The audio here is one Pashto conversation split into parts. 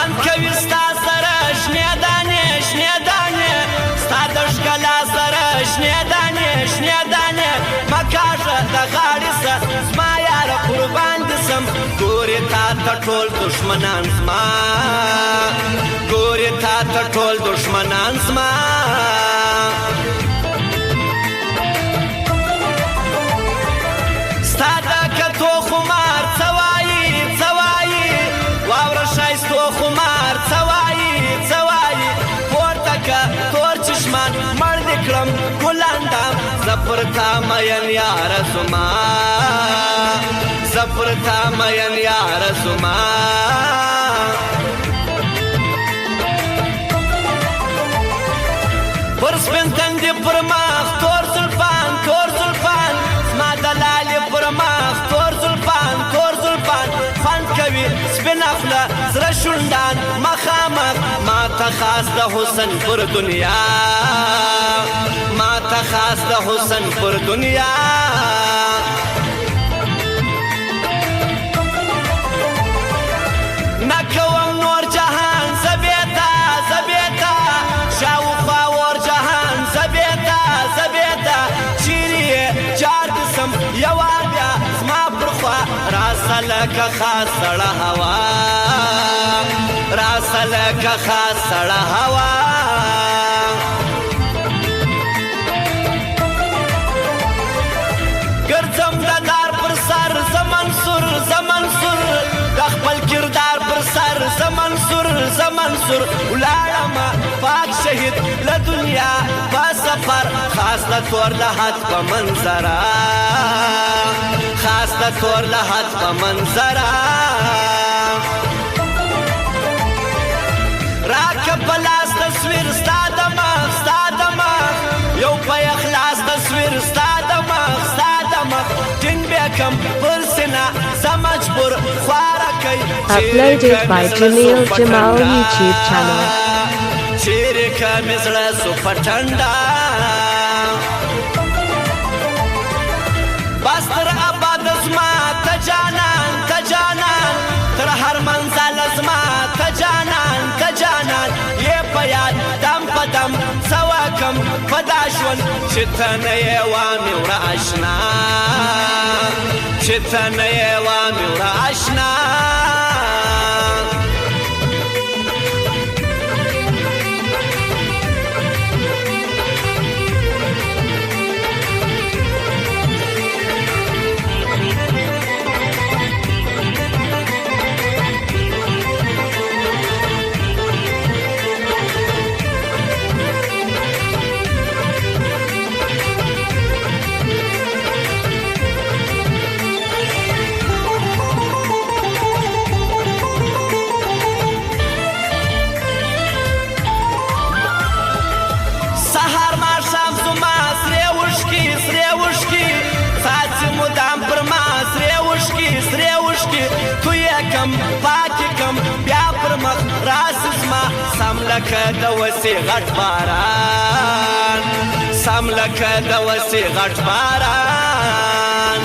خوند کوي ستا سره شنې دانې شنې دانې ستا د ښکلا سره شنې دانې شنې دانې مه کاږه د غاړې سه زما یاره قربان دې سم ګورې تا ته ټول دښمنان زما ګورې تا ته ټول دښمنان زما ستا د کتو خمار څه وایي څه وایي واوره ښایستو خمار څه وایي څه وایي پورته که تور چشمان مړ دې کړم ګلاندام زه پر تا مین یاره زما زه پر تا مین یاره زما پر سپین تندې پر مخ تور زلفان تور زلفان زما د لالې پر مخ تور زلفان تور زلفان خوند کوي سپینه خوله زړه شونډان مخامخ ما ته خاص د حسن پر دنیا ما ته خاص د حسن پر دنیا نه کوم نور جهان زبېتا زبېتا شاوخوا ور جهان زبېتا زبېتا چیرې یې جار دې سم یوار بیا زما پر خوا راسه لکه خاص سړه هوا راسه لکه خاص سړه هوا ګرځم د دار پر سر زمنصور زمنصور د خپل کردار پر سر زمنصور زمنصور ولاړمه پاک شهید له دنیا په سفر خاص د تور لحد په منظره خاص د تور لحد په منظره راکه په لاس تصویر ستا د مخ ستا د مخ یو په اخلاص تصویر ستا د مخ ستا د مخ ټینګ بیکم پر سینه زه مجبور خواره کوي Uploaded by Jamil Jamal YouTube channel. چیرې که مې زړه سو په ټنډه بس تر ابده زما ته جانان ته جانان تر هر منزل زما ته جانان ته جانان یې په یاد دم په دم څه وکم په دا ژوند چې ته نه یې وامې وړه اشنا چې ته نه یې وامې وړه اشنا پاکی کم بیا پر مخ راس زما سم لکه د وسې غټ باران سم لکه د وسې غټ باران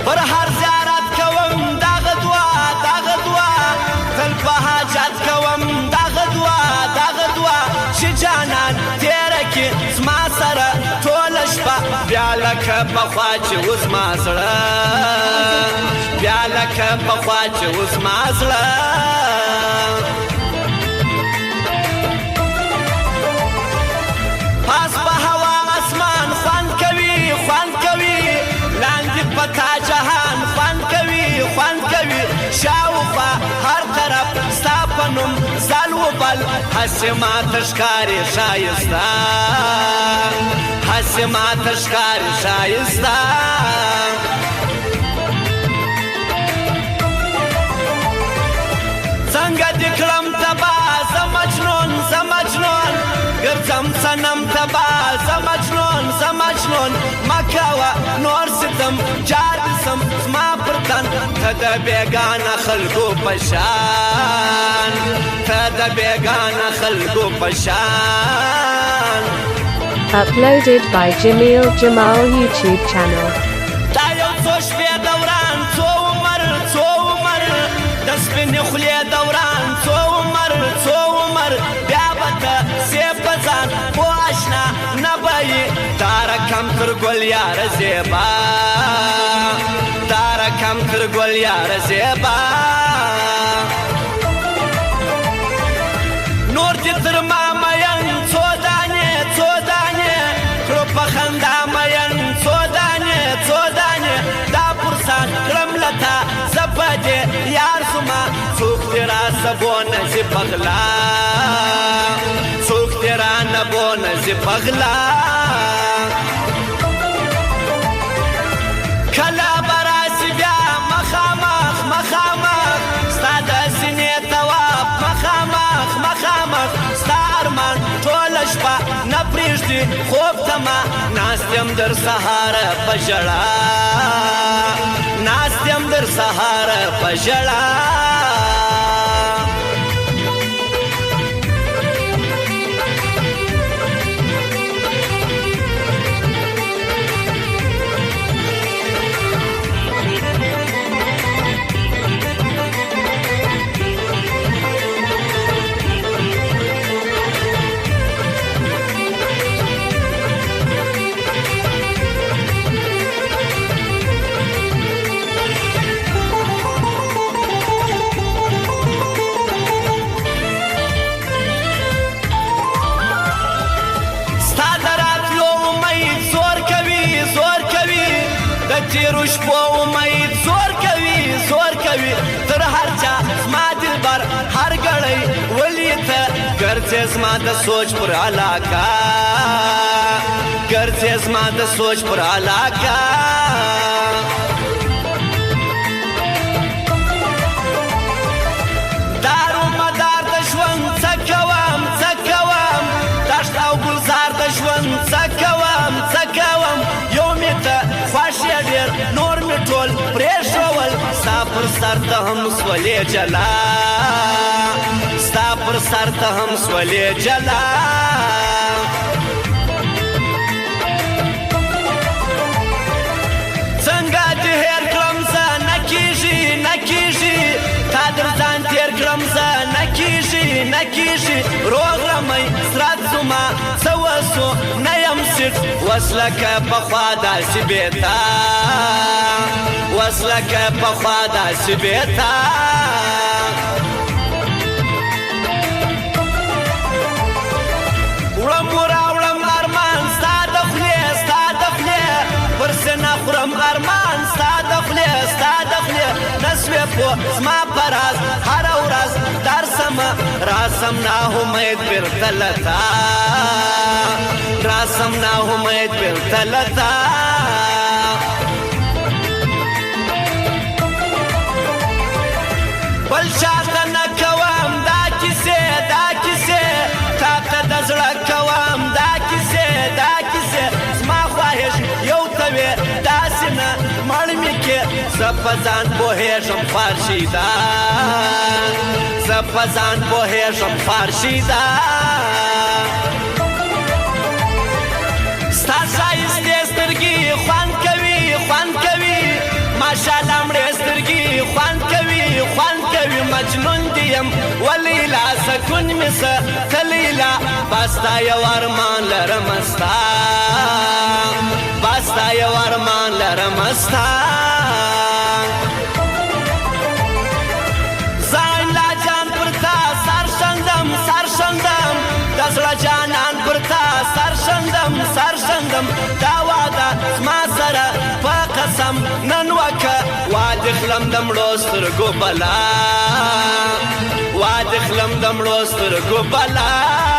پر هر زیارت کوم دغه دعا تل په حاجت کوم دغه دعا چې جانان تیره کې زما سره ټوله شپه بیا لکه پخوا چې اوس ما زړه بیا لکه پخوا چې اوس ما زړه پاس په هوا اسمان خوند کوي لاندې په تا جهان خوند کوي شاوخوا هر طرف ستا په نوم ځل وبل هسې ماته ښکارې ښایسته هسې ماته ښکارې ښایسته څنګه دې کړم تبا زه مجنون ګرځم صنم تبا زه مجنون مه کوه نور ستم جار دې سم زما پر تن ته د بېګانه خلکو په شان ته د بېګانه خلکو په شان Uploaded by Jamil Jamal YouTube channel. دا یو څو شپې دوران څو عمر خولې دوران څو عمر بیا به ته سې په ځان پوه اشنا نه به یې تارکم تر ګل یاره زیبا تارکم تر ګل یاره زیبا نور دې تر ما مین څو دانې کړو په خندا مین څو دانې دا پرسان کړم لتا زه په دې یار زما څوک دې راسبونه زه پغلا څوک دې رانبونه زه پغلا کله به راسي بیا مخامخ ستا د سینې تواب مخامخ ستا ارمان ټوله شپه نه پرېږدي خوب ته ما ناست یم در سهاره په ژړا ناست یم در سهاره په ژړا تیرو شپو امید زور کوي تر هر چا زما دلبر هر ګړی ولی ته ګرځې زما د سوچ پر علاقه ګرځې زما د سوچ پر علاقه دارو مدار د ژوند څه کوم دشت او ګلزار د ژوند څه کوم یو مې ته خوښ یې ډېر نور مې ټول پرېښول ستا پر سر ته هم سولې جلا ستا پر سر ته هم سولې جلا څنګه دې هېر کړم زه نه کېږي تا در ځان تېر کړم زه نه کېږي روغ رمی سرات زما څه وسو نه یم سټ وس لکه پخوا داسې بېتا وړم راوړم ارمان ستا د خولې پر سینه خورم ارمان ستا د خولې نسوې پوه زما په راز هره ورځ درسمه راسم ناامید بیرته لتا بل چاته نه کوم دا کیسې تا ته د زړه کوم دا کیسې زما خواهش یو ته وې داسې نه مړ مې کې زه په ځان پوهېږم فارشیدا ستا ښایستې سترګې خوند کوي ماشاءالله مړې سترګې خوند کوي مجنون دي یم ولیلا سکون مې څه کلیلا بستا یو ارمان لرم ستا ځان لا جان پر تا سر شندم د زړه جانان پر تا سر شندم دا واده زما سره په قسم نن وکه واده خلم د مړو سترګو بلا